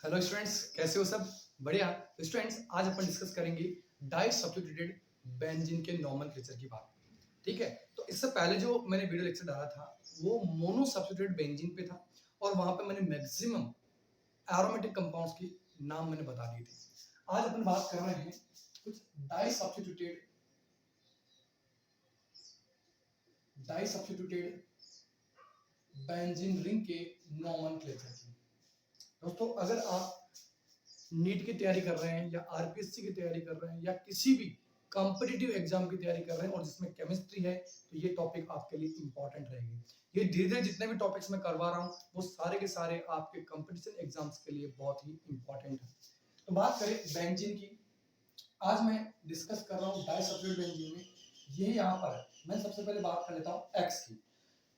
Hello students, कैसे हो सब? बढ़िया। तो स्टूडेंट्स, आज अपन डिस्कस करेंगे डाई सब्स्टिट्यूटेड बेंजीन के नोमेनक्लेचर की बात। ठीक है, तो इससे पहले जो मैंने वीडियो लेक्चर डाला था वो मोनो सब्स्टिट्यूटेड बेंजीन पे था और वहां पे मैंने मैक्सिमम एरोमेटिक कंपाउंड्स की नाम मैंने बता दिए थे। आज अपन बात कर रहे हैं कुछ डाई सब्स्टिट्यूटेड बेंजीन रिंग के नोमेनक्लेचर की। दोस्तों, अगर आप नीट की तैयारी कर रहे हैं या आरपीएससी की तैयारी कर रहे हैं या किसी भी कॉम्पिटिटिव एग्जाम की तैयारी कर रहे हैं और जिसमें केमिस्ट्री है, तो ये टॉपिक आपके लिए इंपॉर्टेंट रहेगी। ये धीरे धीरे जितने भी टॉपिक्स मैं करवा रहा हूँ वो सारे के सारे आपके कंपटीशन एग्जाम्स के लिए बहुत ही इंपॉर्टेंट है। तो बात करें बेंजीन की, आज मैं डिस्कस कर रहा हूँ डाइसल्फाइड बेंजीन में। ये यहाँ पर है। मैं सबसे पहले बात कर लेता हूँ एक्स की,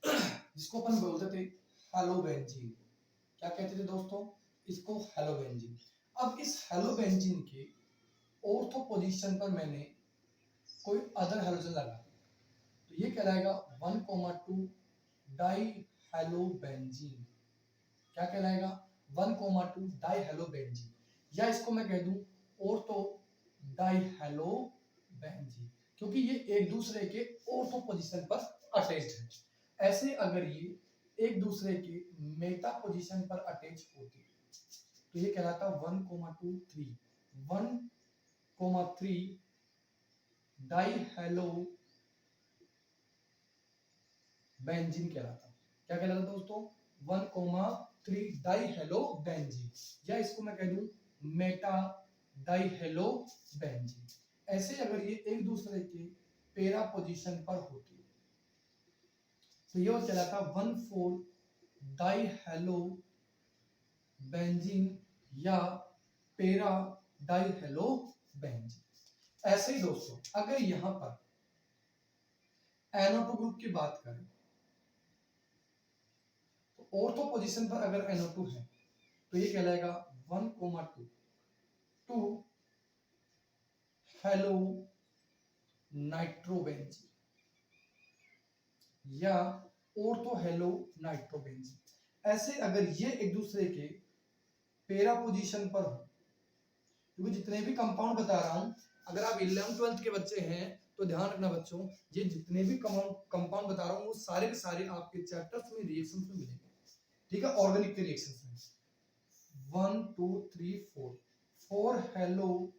जिसको अपन बोलते थे हेलोबेंजीन। क्या कहते थे दोस्तों? इसको हेलोबेंजीन। अब इस हेलोबेंजीन के ऑर्थो पोजीशन पर मैंने कोई अदर हेलोजन लगा तो ये कहलाएगा 1,2 डाई हेलोबेंजीन। क्या कहलाएगा? 1,2 डाई हेलोबेंजीन, या इसको मैं कह दूं ऑर्थो डाई हेलोबेंजीन, क्योंकि ये एक दूसरे के ऑर्थो पोजीशन पर अटैच्ड है। ऐसे अगर ये एक दूसरे के मेटा पोजीशन पर अटैच होती तो ये कहलाता 1,2 1,3 डाई हेलो बेंजीन कहलाता। क्या कहलाता दोस्तों? 1,3 डाई हेलो बेंजीन, या इसको मैं कह दूं मेटा डाई हेलो बेंजीन। ऐसे अगर ये एक दूसरे के पेरा पोजीशन पर होती तो ये कहलाता 1,4 डाई हेलो बेंजीन या पेरा डाई हेलो बेंजीन। ऐसे ही दोस्तों, अगर यहां पर NO2 ग्रुप की बात करें तो ऑर्थो पोजीशन पर अगर NO2 है तो ये कहलाएगा 1,2 टू हेलो नाइट्रोबेंजीन या ऑर्थो हेलो नाइट्रोबेंजीन। ऐसे अगर ये एक दूसरे के पेरा पोजीशन पर हो, क्योंकि जितने भी कंपाउंड बता रहा हूं, अगर आप 11th-12th के बच्चे हैं तो ध्यान रखना बच्चों, ये जितने भी कंपाउंड बता रहा हूं वो सारे के सारे आपके चैप्टर्स में रिएक्शंस में मिलेंगे। ठीक है, ऑर्गेनिक के रिएक्शंस में 1 2 3 4 4 हेलो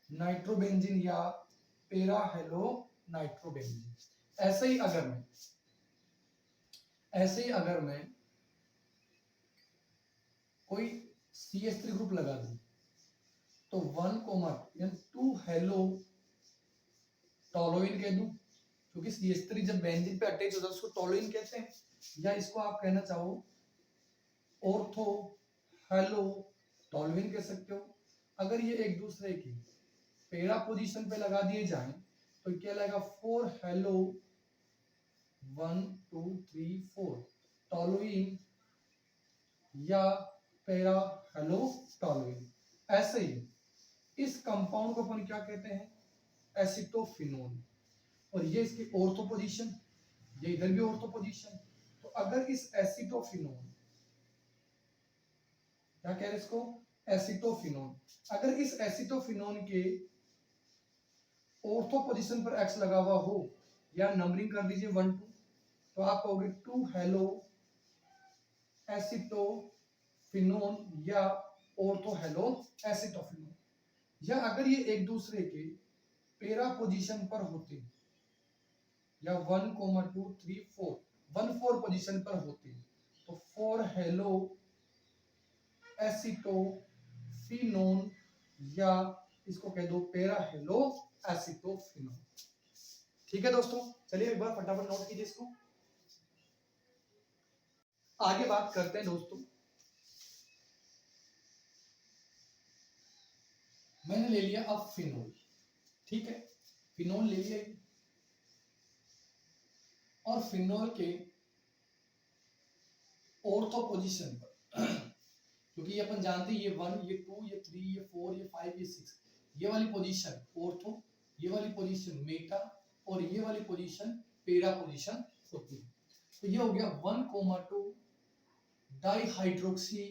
नाइट्रोबेंजीन या पेरा हेलो नाइट्रोबेंजीन। ऐसे ही अगर मैं कोई CH3 ग्रुप लगा दूं तो 1,2 हेलो टोलोइन कह दूं, क्योंकि CH3 जब बेंजीन पे अटैच होता है उसको टोलोइन कहते हैं, या इसको आप कहना चाहो ऑर्थो हेलो टोलोइन कह सकते हो। अगर ये एक दूसरे की पेरा पोजीशन पे लगा दिए जाएं तो क्या लगेगा 4 हेलो 1 2 3 4 टोलोइन या पेरा हेलो टोलोइन। ऐसे ही इस कंपाउंड को अपन क्या कहते हैं? एसिटोफिनोन। और ये इसकी ऑर्थो पोजीशन, ये इधर भी ऑर्थो पोजीशन। तो अगर इस एसिटोफिनोन, क्या कह रहे हैं इसको? एसिटोफिनोन। अगर इस एसिटोफिनोन के ऑर्थो पोजीशन पर एक्स लगा हुआ हो, या नंबरिंग कर दीजिए 1 2, तो आप कहोगे 2 हेलो एसिटोफिनोन या ऑर्थो हेलो एसिटोफिनोन। या अगर ये एक दूसरे के पेरा पोजीशन पर होते, या 1,2 3 4 1 4 पोजीशन पर होते तो 4 हेलो एसिटोफिनोन या इसको कह दो पेरा हेलो एसिटोफिनोन। ठीक है दोस्तों, चलिए एक बार फटाफट नोट कीजिए इसको। आगे बात करते हैं दोस्तों। मैंने ले लिया अब फिनोल। ठीक है, फिनोल ले लिया और फिनोल के ऑर्थो पोजीशन पर क्योंकि ये अपन जानते हैं ये 1 ये 2 ये 3 ये 4 ये 5 ये 6, ये वाली पोजीशन ऑर्थो, ये वाली पोजीशन मेटा और ये वाली पोजीशन पेरा पोजीशन होती है। तो ये हो गया 1,2 डाइहाइड्रोक्सी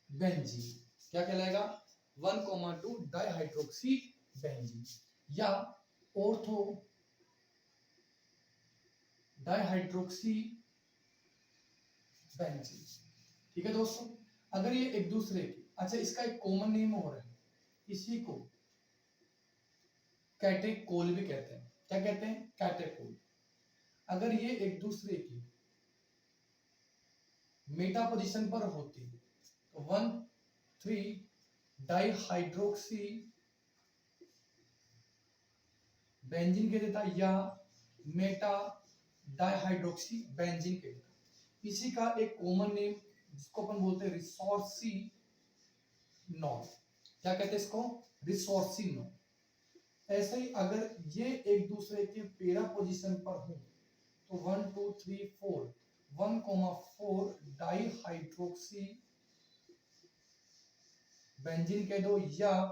बेंजीन, क्या कहलाएगा 1,2 डाइहाइड्रोक्सी बेंजीन, या ऑर्थो डाइहाइड्रोक्सी बेंजीन। ठीक है दोस्तों, अगर ये एक दूसरे की, अच्छा इसका एक कॉमन नेम हो रहा है, इसी को कैटेकोल भी कहते हैं। क्या कहते हैं? कैटेकोल। अगर ये एक दूसरे की मेटा पोजीशन पर होती तो 1,3 डाइहाइड्रोक्सी बेंजीन कह देता, या मेटा डाइहाइड्रोक्सी बेंजीन कह देता। इसी का एक कॉमन नेम जिसको अपन बोलते हैं रिसोर्सिनॉल। क्या कहते हैं इसको? रिसोर्सिनॉल। ऐसे ही अगर ये एक दूसरे के पेरा पोजीशन पर हो तो 1, 2, 3, 4 1,4 डाइहाइड्रोक्सी बेंजीन कह दो, या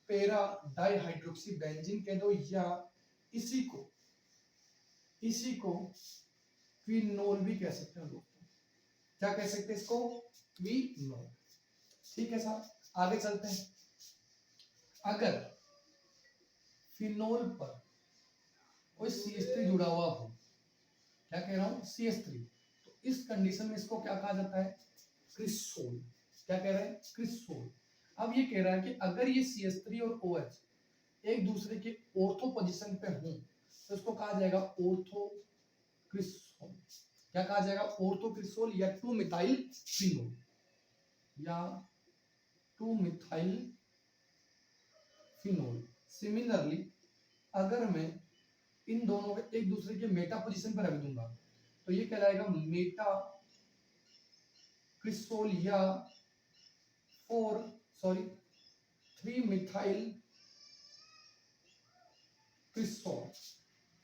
पेरा डाइहाइड्रोक्सी बेंजीन कह दो, या इसी को क्विनोल भी कह सकते हैं दोस्तों। क्या कह सकते हैं इसको? क्विनोल। ठीक है साहब, आगे चलते हैं। अगर फिनोल पर कोई CH3 जुड़ा हुआ हो, क्या कह रहा हूं? CH3, तो इस कंडीशन में इसको क्या कहा जाता है? क्रिसोल। क्या कह रहे हैं? क्रिसोल। अब ये कह रहा है कि अगर ये CH3 और OH एक दूसरे के ऑर्थो पोजीशन पे हो तो इसको कहा जाएगा ऑर्थो क्रिसोल। क्या कहा जाएगा? ऑर्थो क्रिसोल, या 2 मिथाइल फिनोल, या 2 मिथाइल फिनोल। सिमिलरली अगर मैं इन दोनों को एक दूसरे के मेटा पोजीशन पर रख दूंगा तो ये कहलाएगा मेटा क्रिसोल, या 3 मिथाइल क्रिसोल।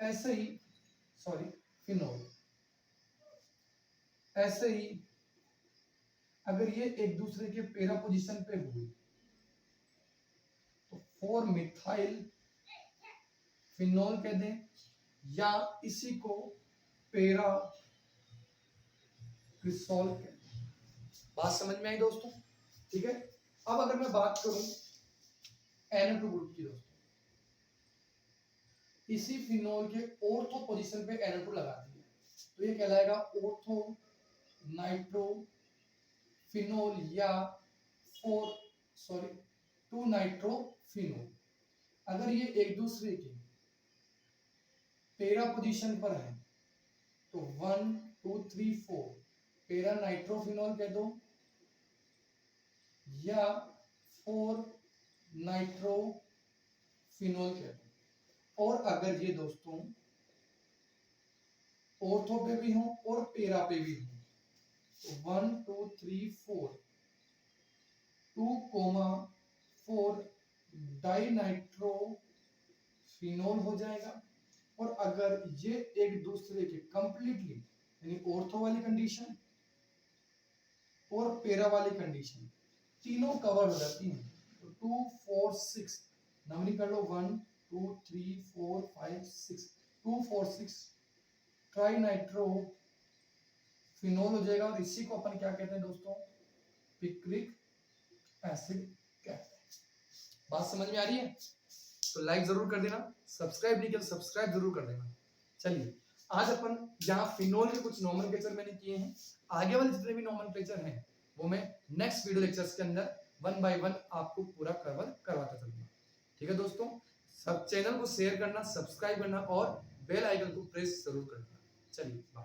ऐसे ही फिनोल। ऐसे ही अगर ये एक दूसरे के पेरा पोजीशन पे हुए तो 4 मिथाइल फिनोल कह दें, या इसी को पेरा क्रिसोल कह दें। बात समझ में आई दोस्तों? ठीक है। अब अगर मैं बात करूं NO2 ग्रुप की दोस्तों, इसी फिनोल के ऑर्थो पोजीशन पे NO2 लगा दिया तो ये कहलाएगा ऑर्थो नाइट्रो फिनोल, या 2 नाइट्रो फिनोल। अगर ये एक दूसरे के पेरा पोजीशन पर है तो 1, 2, 3, 4 पेरा नाइट्रोफिनोल कह दो, या 4 नाइट्रोफिनोल कह दो। और अगर ये दोस्तों ऑर्थो पे भी हो और पेरा पे भी हो तो 1, 2, 3, 4 2,4 डाइनाइट्रोफिनोल हो जाएगा। और अगर ये एक दूसरे के कंप्लीटली यानी ऑर्थो वाली कंडीशन और पेरा वाली कंडीशन तीनों कवर हो जाती हैं तो 2, 4, 6 नंबरिंग कर लो 1, 2, 3, 4, 5, 6 2, 4, 6 ट्राइनाइट्रोफिनोल हो जाएगा। और इसी को अपन क्या कहते हैं दोस्तों? पिक्रिक एसिड कहते हैं। बात समझ में आ रही है? तो लाइक जरूर कर देना, सब्सक्राइब नहीं किया तो सब्सक्राइब जरूर कर देना। चलिए, आज अपन यहाँ फिनोल के कुछ नोमेनक्लेचर मैंने किए हैं, आगे वाले जितने भी नोमेनक्लेचर हैं वो मैं नेक्स्ट वीडियो लेक्चर्स के अंदर 1 बाय 1 आपको पूरा कवर करवाता चलूंगा। ठीक है दोस्तों, सब चैनल को शेयर करना, सब्सक्राइब करना और बेल आइकन को प्रेस जरूर करना। चलिए बाय।